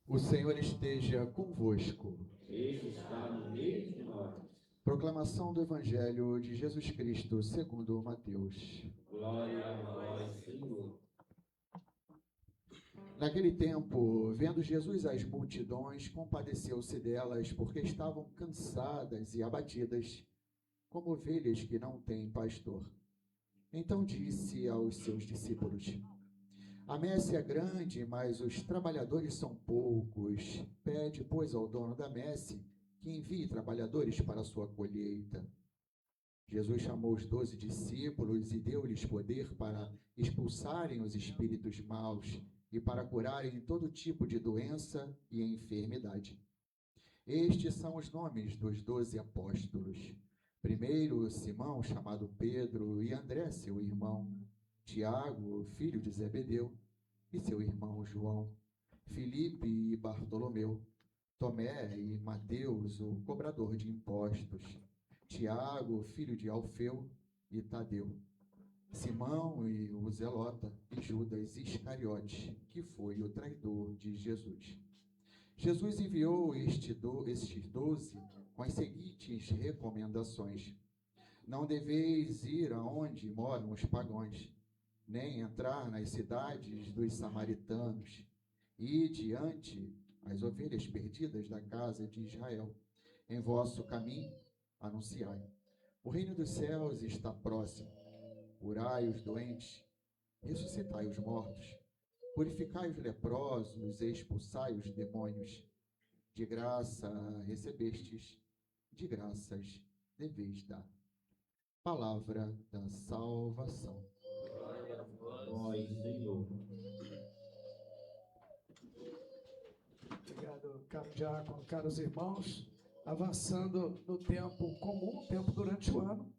O Senhor esteja convosco. Ele está no meio de nós. Proclamação do Evangelho de Jesus Cristo segundo Mateus. Glória a vós, Senhor. Naquele tempo, vendo Jesus as multidões, compadeceu-se delas, porque estavam cansadas e abatidas, como ovelhas que não têm pastor. Então disse aos seus discípulos: A messe é grande, mas os trabalhadores são poucos. Pede, pois, ao dono da messe que envie trabalhadores para a sua colheita. Jesus chamou os 12 discípulos e deu-lhes poder para expulsarem os espíritos maus e para curarem todo tipo de doença e enfermidade. Estes são os nomes dos 12 apóstolos. Primeiro, Simão, chamado Pedro, e André, seu irmão, Tiago, filho de Zebedeu, e seu irmão João, Filipe e Bartolomeu, Tomé e Mateus, o cobrador de impostos, Tiago, filho de Alfeu, e Tadeu, Simão e o Zelota, e Judas Iscariote, que foi o traidor de Jesus. Jesus enviou estes 12 com as seguintes recomendações: Não deveis ir aonde moram os pagãos, nem entrar nas cidades dos samaritanos, e diante as ovelhas perdidas da casa de Israel. Em vosso caminho anunciai: O reino dos céus está próximo. Curai os doentes, ressuscitai os mortos, purificai os leprosos e expulsai os demônios. De graça recebestes, de graças deveis dar. Palavra da salvação. Glória a vós, Senhor. Obrigado, caro diácono, caros irmãos. Avançando no tempo comum, tempo durante o ano,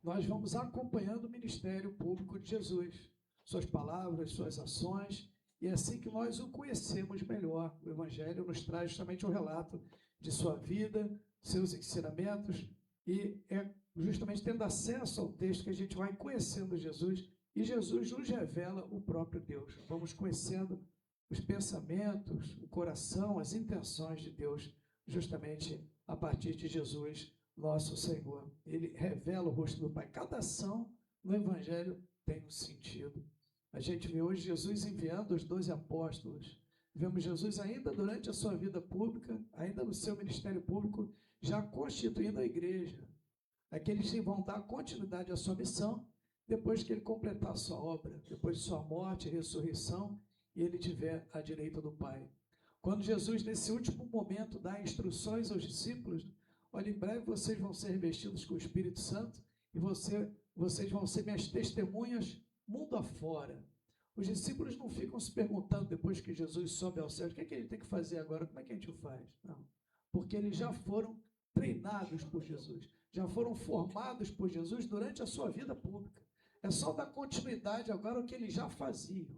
nós vamos acompanhando o ministério público de Jesus, suas palavras, suas ações, e é assim que nós o conhecemos melhor. O Evangelho nos traz justamente um relato de sua vida, seus ensinamentos, e é justamente tendo acesso ao texto que a gente vai conhecendo Jesus, e Jesus nos revela o próprio Deus. Vamos conhecendo os pensamentos, o coração, as intenções de Deus, justamente a partir de Jesus, nosso Senhor. Ele revela o rosto do Pai. Cada ação no Evangelho tem um sentido. A gente vê hoje Jesus enviando os 12 apóstolos. Vemos Jesus ainda durante a sua vida pública, ainda no seu ministério público, já constituindo a igreja. Aqueles que vão dar continuidade à sua missão, depois que ele completar a sua obra, depois de sua morte e ressurreição, e ele estiver à direita do Pai. Quando Jesus, nesse último momento, dá instruções aos discípulos: olha, em breve vocês vão ser revestidos com o Espírito Santo e vocês vão ser minhas testemunhas mundo afora. Os discípulos não ficam se perguntando, depois que Jesus sobe ao céu, o que é que ele tem que fazer agora, como é que a gente faz? Não, porque eles já foram treinados por Jesus, já foram formados por Jesus durante a sua vida pública. É só dar continuidade agora ao que eles já faziam,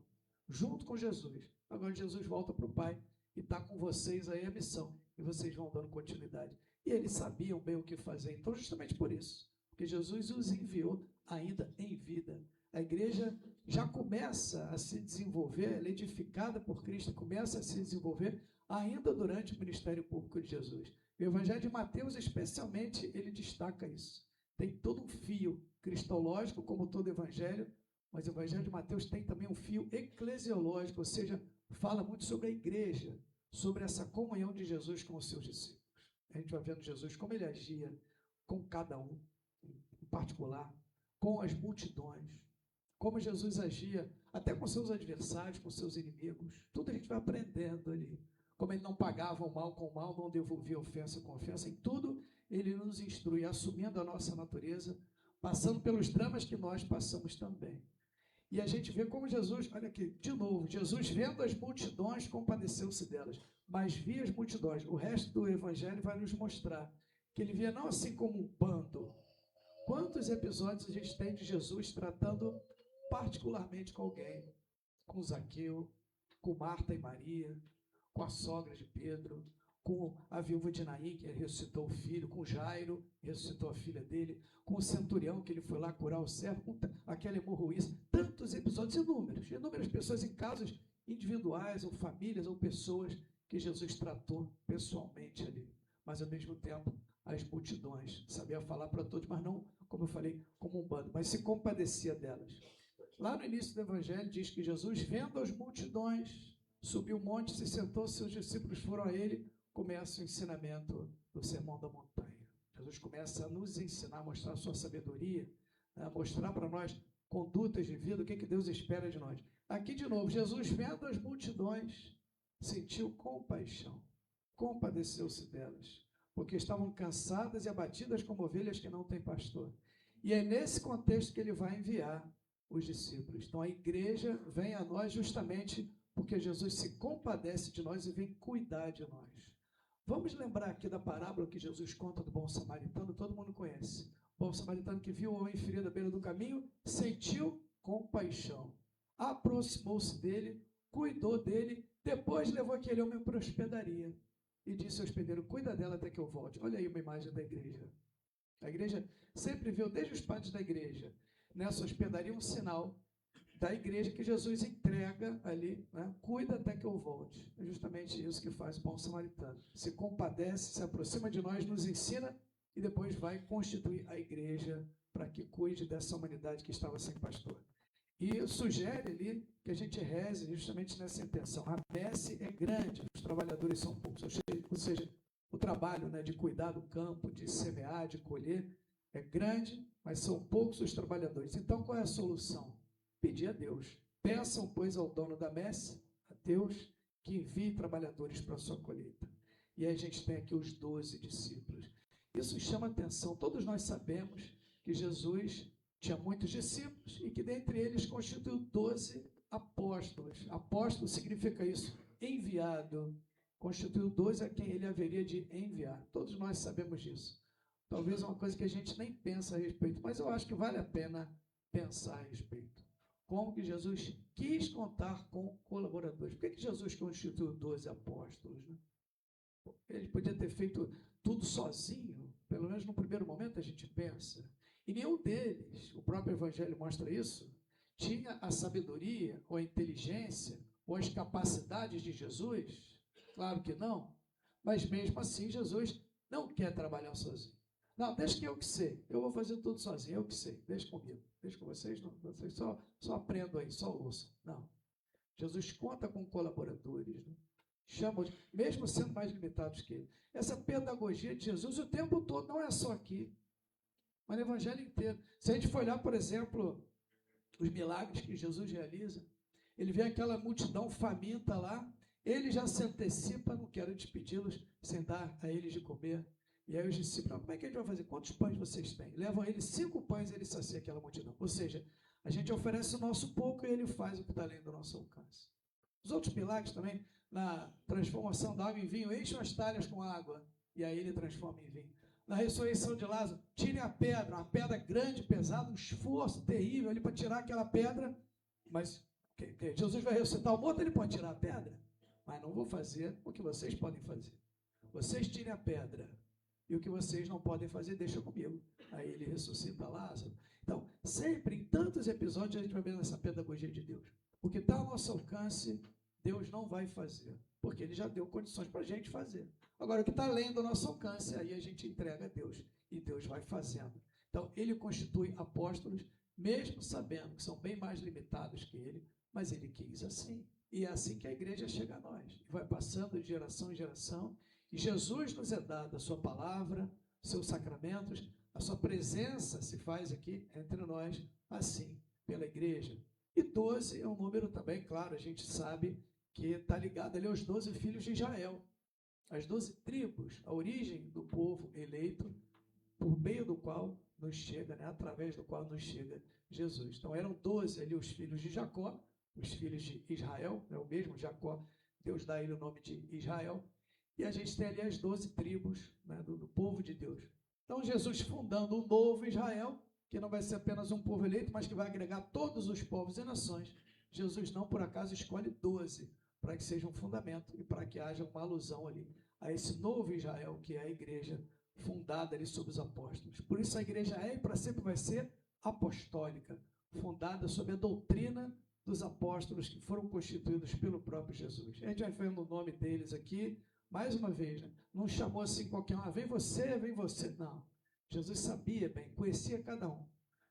junto com Jesus. Agora Jesus volta para o Pai e está com vocês aí a missão, e vocês vão dando continuidade. E eles sabiam bem o que fazer, então justamente por isso, porque Jesus os enviou ainda em vida. A igreja já começa a se desenvolver, ela é edificada por Cristo, começa a se desenvolver ainda durante o ministério público de Jesus. O Evangelho de Mateus, especialmente, ele destaca isso. Tem todo um fio cristológico, como todo evangelho, mas o Evangelho de Mateus tem também um fio eclesiológico, ou seja, fala muito sobre a igreja, sobre essa comunhão de Jesus com os seus discípulos. A gente vai vendo Jesus, como ele agia com cada um, em particular, com as multidões, como Jesus agia até com seus adversários, com seus inimigos. Tudo a gente vai aprendendo ali. Como ele não pagava o mal com o mal, não devolvia ofensa com ofensa. Em tudo ele nos instrui, assumindo a nossa natureza, passando pelos dramas que nós passamos também. E a gente vê como Jesus, olha aqui, de novo, Jesus vendo as multidões, compadeceu-se delas, mas via as multidões. O resto do Evangelho vai nos mostrar que ele via não assim como um bando. Quantos episódios a gente tem de Jesus tratando particularmente com alguém, com Zaqueu, com Marta e Maria, com a sogra de Pedro, com a viúva de Naim, que ressuscitou o filho, com Jairo, que ressuscitou a filha dele, com o centurião, que ele foi lá curar o servo, com aquela hemorroísta. Tantos episódios, inúmeras pessoas em casos individuais, ou famílias, ou pessoas que Jesus tratou pessoalmente ali, mas ao mesmo tempo as multidões, sabia falar para todos, mas não, como eu falei, como um bando, mas se compadecia delas. Lá no início do Evangelho diz que Jesus, vendo as multidões, subiu o monte, se sentou, seus discípulos foram a ele, começa o ensinamento do Sermão da Montanha. Jesus começa a nos ensinar, a mostrar a sua sabedoria, a mostrar para nós condutas de vida, o que Deus espera de nós. Aqui de novo, Jesus vendo as multidões, sentiu compaixão, compadeceu-se delas, porque estavam cansadas e abatidas como ovelhas que não têm pastor. E é nesse contexto que ele vai enviar os discípulos. Então a igreja vem a nós justamente porque Jesus se compadece de nós e vem cuidar de nós. Vamos lembrar aqui da parábola que Jesus conta do bom samaritano, todo mundo conhece. O bom samaritano que viu o homem ferido à beira do caminho, sentiu compaixão, aproximou-se dele, cuidou dele, depois levou aquele homem para a hospedaria e disse ao hospedeiro, cuida dela até que eu volte. Olha aí uma imagem da igreja. A igreja sempre viu, desde os padres da igreja, nessa hospedaria um sinal da igreja que Jesus entrega ali, né? Cuida até que eu volte. É justamente isso que faz o bom samaritano. Se compadece, se aproxima de nós, nos ensina e depois vai constituir a igreja para que cuide dessa humanidade que estava sem pastor. E sugere ali que a gente reze justamente nessa intenção. A messe é grande, os trabalhadores são poucos. Ou seja, o trabalho, né, de cuidar do campo, de semear, de colher, é grande, mas são poucos os trabalhadores. Então, qual é a solução? Pedir a Deus. Peçam, pois, ao dono da messe, a Deus, que envie trabalhadores para a sua colheita. E aí a gente tem aqui os 12 discípulos. Isso chama atenção. Todos nós sabemos que Jesus tinha muitos discípulos e que dentre eles constituiu 12 apóstolos. Apóstolo significa isso, enviado. Constituiu 12 a quem ele haveria de enviar. Todos nós sabemos disso. Talvez uma coisa que a gente nem pensa a respeito, mas eu acho que vale a pena pensar a respeito. Como que Jesus quis contar com colaboradores? Por que Jesus constituiu 12 apóstolos, né? Ele podia ter feito tudo sozinho, pelo menos no primeiro momento a gente pensa. E nenhum deles, o próprio Evangelho mostra isso, tinha a sabedoria, ou a inteligência, ou as capacidades de Jesus. Claro que não, mas mesmo assim Jesus não quer trabalhar sozinho. Não, deixa que eu que sei, eu vou fazer tudo sozinho, eu que sei, deixa comigo, deixa com vocês, não, vocês só aprendam aí, só ouçam. Não, Jesus conta com colaboradores, né? Chama, mesmo sendo mais limitados que ele. Essa pedagogia de Jesus o tempo todo, não é só aqui, mas no Evangelho inteiro. Se a gente for olhar, por exemplo, os milagres que Jesus realiza, ele vê aquela multidão faminta lá, ele já se antecipa, não quero despedi-los sem dar a eles de comer. E aí os discípulos, como é que a gente vai fazer? Quantos pães vocês têm? Levam a ele 5 pães e ele sacia aquela multidão. Ou seja, a gente oferece o nosso pouco e ele faz o que está além do nosso alcance. Os outros milagres também, na transformação da água em vinho, enchem as talhas com água e aí ele transforma em vinho. Na ressurreição de Lázaro, tirem a pedra, uma pedra grande, pesada, um esforço terrível ali para tirar aquela pedra, mas Jesus vai ressuscitar o morto, ele pode tirar a pedra, mas não vou fazer o que vocês podem fazer. Vocês tirem a pedra. E o que vocês não podem fazer, deixa comigo. Aí ele ressuscita Lázaro. Então, sempre, em tantos episódios, a gente vai ver essa pedagogia de Deus. O que está ao nosso alcance, Deus não vai fazer. Porque ele já deu condições para a gente fazer. Agora, o que está além do nosso alcance, aí a gente entrega a Deus. E Deus vai fazendo. Então, ele constitui apóstolos, mesmo sabendo que são bem mais limitados que ele, mas ele quis assim. E é assim que a igreja chega a nós. Vai passando de geração em geração. E Jesus nos é dado a sua palavra, seus sacramentos, a sua presença se faz aqui entre nós, assim, pela igreja. E 12 é um número também, claro, a gente sabe que está ligado ali aos 12 filhos de Israel. As 12 tribos, a origem do povo eleito, por meio do qual nos chega, né, através do qual nos chega Jesus. Então eram 12 ali os filhos de Jacó, os filhos de Israel, é o mesmo Jacó, Deus dá a ele o nome de Israel. E a gente tem ali as 12 tribos, né, do povo de Deus. Então, Jesus fundando um novo Israel, que não vai ser apenas um povo eleito, mas que vai agregar todos os povos e nações. Jesus não, por acaso, escolhe 12, para que seja um fundamento e para que haja uma alusão ali a esse novo Israel, que é a igreja fundada ali sob os apóstolos. Por isso a igreja é e para sempre vai ser apostólica, fundada sob a doutrina dos apóstolos que foram constituídos pelo próprio Jesus. A gente vai vendo o nome deles aqui, mais uma vez, né? Não chamou assim qualquer um, vem você, não. Jesus sabia bem, conhecia cada um,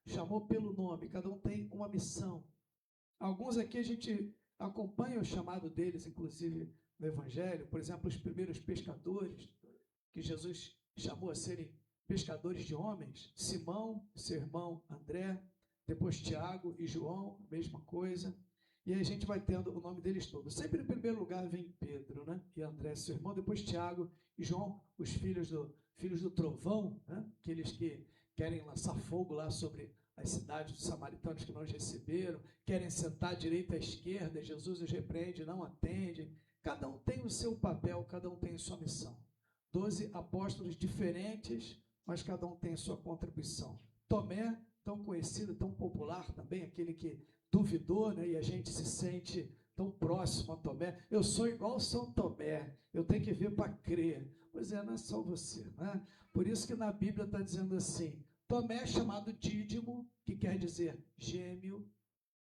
chamou pelo nome, cada um tem uma missão. Alguns aqui a gente acompanha o chamado deles, inclusive no Evangelho, por exemplo, os primeiros pescadores, que Jesus chamou a serem pescadores de homens, Simão, seu irmão André, depois Tiago e João, mesma coisa, e aí a gente vai tendo o nome deles todos. Sempre em primeiro lugar vem Pedro, né? E André, seu irmão, depois Tiago e João, os filhos do trovão, né? Aqueles que querem lançar fogo lá sobre as cidades dos samaritanos que nós receberam, querem sentar à direita e à esquerda, Jesus os repreende, não atende. Cada um tem o seu papel, cada um tem a sua missão. 12 apóstolos diferentes, mas cada um tem a sua contribuição. Tomé, tão conhecido, tão popular também, aquele que duvidou, né? E a gente se sente tão próximo a Tomé. Eu sou igual São Tomé, eu tenho que ver para crer. Pois é, não é só você, né? Por isso que na Bíblia está dizendo assim, Tomé é chamado Dídimo, que quer dizer gêmeo,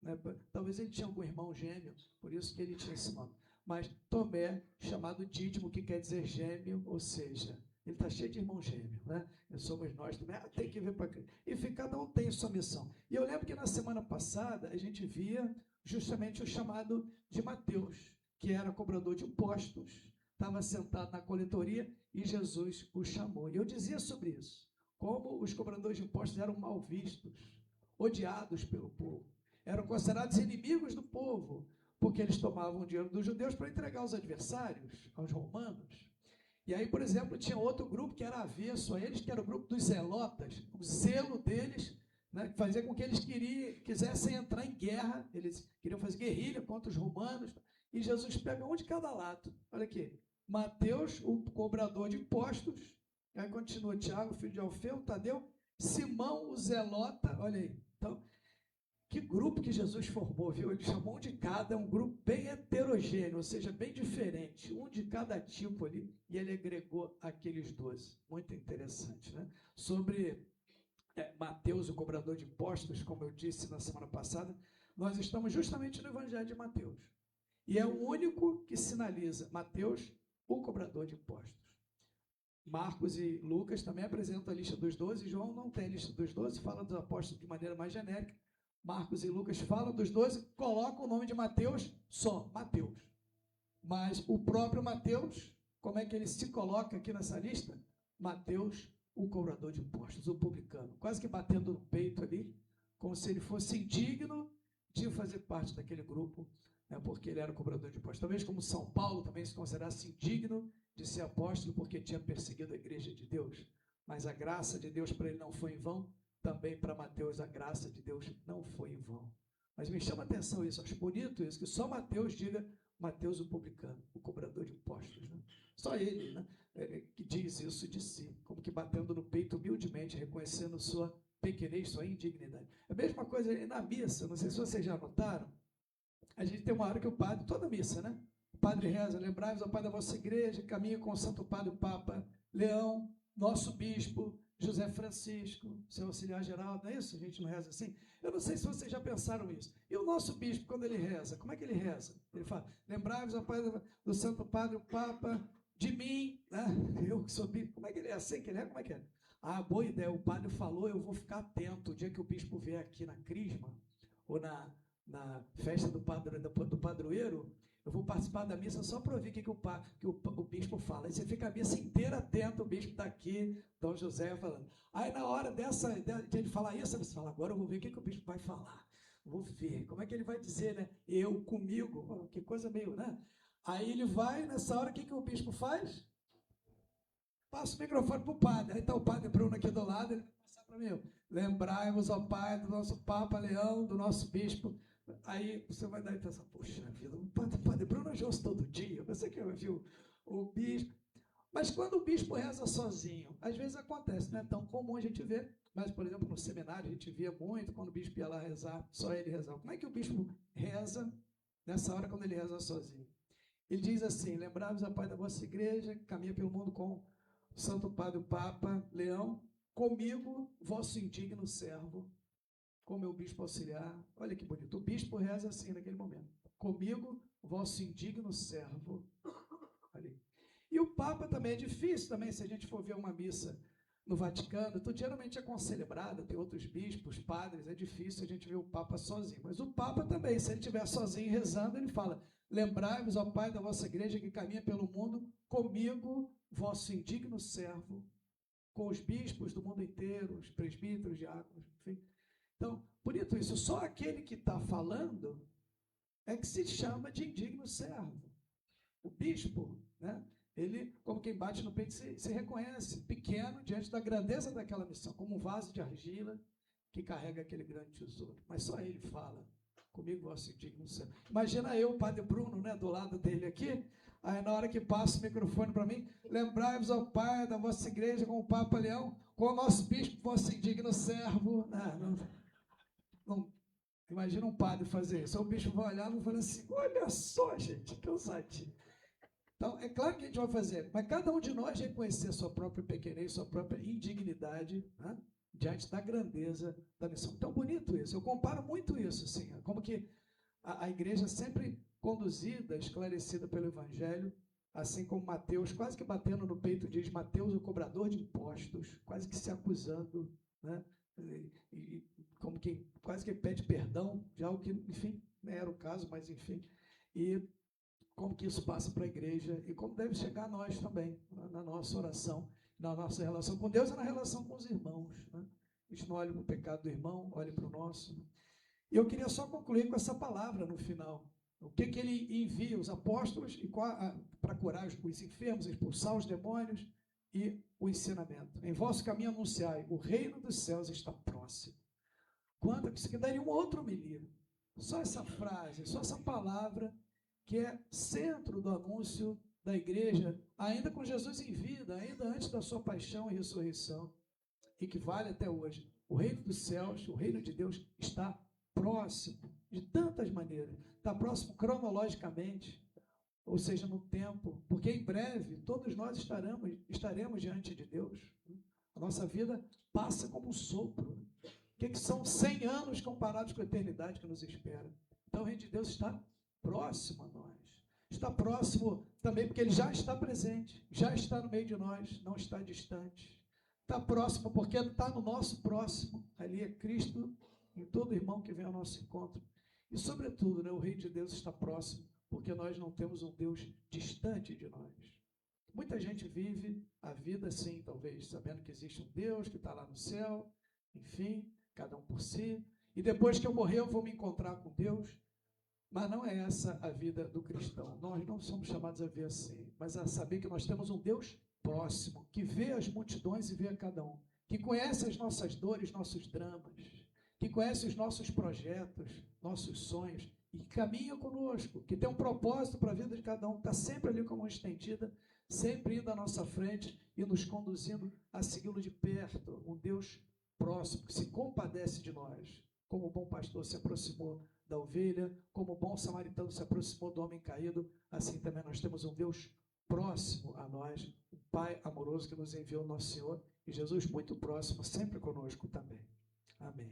né? Talvez ele tinha algum irmão gêmeo, por isso que ele tinha esse nome. Mas Tomé, chamado Dídimo, que quer dizer gêmeo, ou seja, ele está cheio de irmão gêmeo, né? Somos nós também, tem que ver para crer. Enfim, cada um tem sua missão. E eu lembro que na semana passada a gente via justamente o chamado de Mateus, que era cobrador de impostos, estava sentado na coletoria e Jesus o chamou. E eu dizia sobre isso, como os cobradores de impostos eram mal vistos, odiados pelo povo, eram considerados inimigos do povo, porque eles tomavam o dinheiro dos judeus para entregar aos adversários, aos romanos. E aí, por exemplo, tinha outro grupo que era avesso a eles, que era o grupo dos zelotas. O zelo deles, né, fazia com que eles quisessem entrar em guerra, eles queriam fazer guerrilha contra os romanos, e Jesus pega um de cada lado. Olha aqui, Mateus, o cobrador de impostos, aí continua Tiago, filho de Alfeu, Tadeu, Simão, o zelota, olha aí. Então, que grupo que Jesus formou, viu? Ele chamou um de cada, um grupo bem heterogêneo, ou seja, bem diferente, um de cada tipo ali, e ele agregou aqueles 12. Muito interessante, né? Sobre Mateus, o cobrador de impostos, como eu disse na semana passada, nós estamos justamente no Evangelho de Mateus. E é o único que sinaliza Mateus, o cobrador de impostos. Marcos e Lucas também apresentam a lista dos 12, João não tem a lista dos 12, fala dos apóstolos de maneira mais genérica. Marcos e Lucas falam dos 12, colocam o nome de Mateus, só Mateus. Mas o próprio Mateus, como é que ele se coloca aqui nessa lista? Mateus, o cobrador de impostos, o publicano, quase que batendo no peito ali, como se ele fosse indigno de fazer parte daquele grupo, né, porque ele era o cobrador de impostos. Talvez como São Paulo também se considerasse indigno de ser apóstolo porque tinha perseguido a igreja de Deus. Mas a graça de Deus para ele não foi em vão. Também para Mateus a graça de Deus não foi em vão. Mas me chama a atenção isso, acho bonito isso, que só Mateus diga Mateus o publicano, o cobrador de impostos. Né? Só ele, né, que diz isso de si, como que batendo no peito humildemente, reconhecendo sua pequenez, sua indignidade. A mesma coisa na missa, não sei se vocês já notaram, a gente tem uma hora que o padre, toda missa, né? O padre reza, lembrai-vos, ó Pai da vossa igreja, caminho com o Santo Padre, o Papa Leão, nosso bispo, José Francisco, seu auxiliar geral, não é isso? A gente não reza assim? Eu não sei se vocês já pensaram isso. E o nosso bispo, quando ele reza, como é que ele reza? Ele fala, lembrai-vos, ó Pai do Santo Padre, o Papa, de mim, né? Eu que sou bispo. Como é que ele é? Assim que ele é? Como é que é? Ah, boa ideia, o padre falou, eu vou ficar atento. O dia que o bispo vier aqui na crisma, ou na festa do padroeiro, eu vou participar da missa só para ouvir o que o bispo fala. Aí você fica a missa inteira atento, o bispo está aqui, Dom José falando. Aí na hora de ele falar isso, você fala, agora eu vou ver o que o bispo vai falar. Vou ver, como é que ele vai dizer, né? Eu, comigo, que coisa meio, né? Aí ele vai, nessa hora, o que o bispo faz? Passa o microfone para o padre. Aí está o padre Bruno aqui do lado, ele vai passar para mim. Lembrai-vos, ó Pai, do nosso Papa Leão, do nosso bispo. Aí você vai dar e pensar, poxa vida, o padre Bruno eu ouço todo dia, você que ouviu o bispo. Mas quando o bispo reza sozinho, às vezes acontece, não é tão comum a gente ver, mas, por exemplo, no seminário a gente via muito, quando o bispo ia lá rezar, só ele rezava. Como é que o bispo reza nessa hora quando ele reza sozinho? Ele diz assim, lembrai-vos, ó Pai da vossa igreja, caminha pelo mundo com o Santo Padre, o Papa Leão, comigo, vosso indigno servo, com o meu bispo auxiliar. Olha que bonito. O bispo reza assim naquele momento. Comigo, vosso indigno servo. Ali. E o Papa também é difícil, também, se a gente for ver uma missa no Vaticano, tudo geralmente é concelebrado, tem outros bispos, padres, é difícil a gente ver o Papa sozinho. Mas o Papa também, se ele estiver sozinho rezando, ele fala: lembrai-vos, ó Pai da vossa igreja que caminha pelo mundo, comigo, vosso indigno servo, com os bispos do mundo inteiro, os presbíteros, diáconos, enfim. Então, bonito isso, só aquele que está falando é que se chama de indigno servo. O bispo, né? Ele, como quem bate no peito, se reconhece pequeno diante da grandeza daquela missão, como um vaso de argila que carrega aquele grande tesouro. Mas só ele fala: comigo, vosso indigno servo. Imagina eu, o Padre Bruno, né, do lado dele aqui, aí na hora que passa o microfone para mim: lembrai-vos, ó Pai da vossa igreja, com o Papa Leão, com o nosso bispo, vosso indigno servo. Não, imagina um padre fazer isso. O bispo vai olhar e falar assim: olha só, gente, que ousadia. Então, é claro que a gente vai fazer, mas cada um de nós reconhecer sua própria pequenez, sua própria indignidade, né, diante da grandeza da missão. Então, bonito isso. Eu comparo muito isso, assim, como que a igreja sempre conduzida, esclarecida pelo Evangelho, assim como Mateus, quase que batendo no peito, diz: Mateus, o cobrador de impostos, quase que se acusando, né, e como que quase que pede perdão, já o que, enfim, não era o caso, mas enfim, e como que isso passa para a igreja e como deve chegar a nós também, na nossa oração, na nossa relação com Deus e na relação com os irmãos, né? A gente não olha para o pecado do irmão, olha para o nosso. E eu queria só concluir com essa palavra no final. O que ele envia os apóstolos para curar os enfermos, expulsar os demônios e o ensinamento. Em vosso caminho anunciai: o reino dos céus está próximo. Quanto que isso aqui daria uma outra homilia. Só essa frase, só essa palavra, que é centro do anúncio da igreja, ainda com Jesus em vida, ainda antes da sua paixão e ressurreição, e que vale até hoje. O reino dos céus, o reino de Deus, está próximo, de tantas maneiras. Está próximo cronologicamente, ou seja, no tempo, porque em breve todos nós estaremos diante de Deus. A nossa vida passa como um sopro. O que são 100 anos comparados com a eternidade que nos espera? Então o reino de Deus está próximo a nós. Está próximo também porque ele já está presente, já está no meio de nós, não está distante. Está próximo porque está no nosso próximo. Ali é Cristo em todo irmão que vem ao nosso encontro. E sobretudo, né, o reino de Deus está próximo porque nós não temos um Deus distante de nós. Muita gente vive a vida assim, talvez, sabendo que existe um Deus que está lá no céu, enfim, cada um por si, e depois que eu morrer eu vou me encontrar com Deus. Mas não é essa a vida do cristão. Nós não somos chamados a ver assim, mas a saber que nós temos um Deus próximo, que vê as multidões e vê a cada um, que conhece as nossas dores, nossos dramas, que conhece os nossos projetos, nossos sonhos, e que caminha conosco, que tem um propósito para a vida de cada um, está sempre ali com a mão estendida, sempre indo à nossa frente e nos conduzindo a segui-lo de perto. Um Deus próximo, que se compadece de nós, como o bom pastor se aproximou da ovelha, como o bom samaritano se aproximou do homem caído, assim também nós temos um Deus próximo a nós, um Pai amoroso que nos enviou, nosso Senhor, e Jesus muito próximo, sempre conosco também. Amém.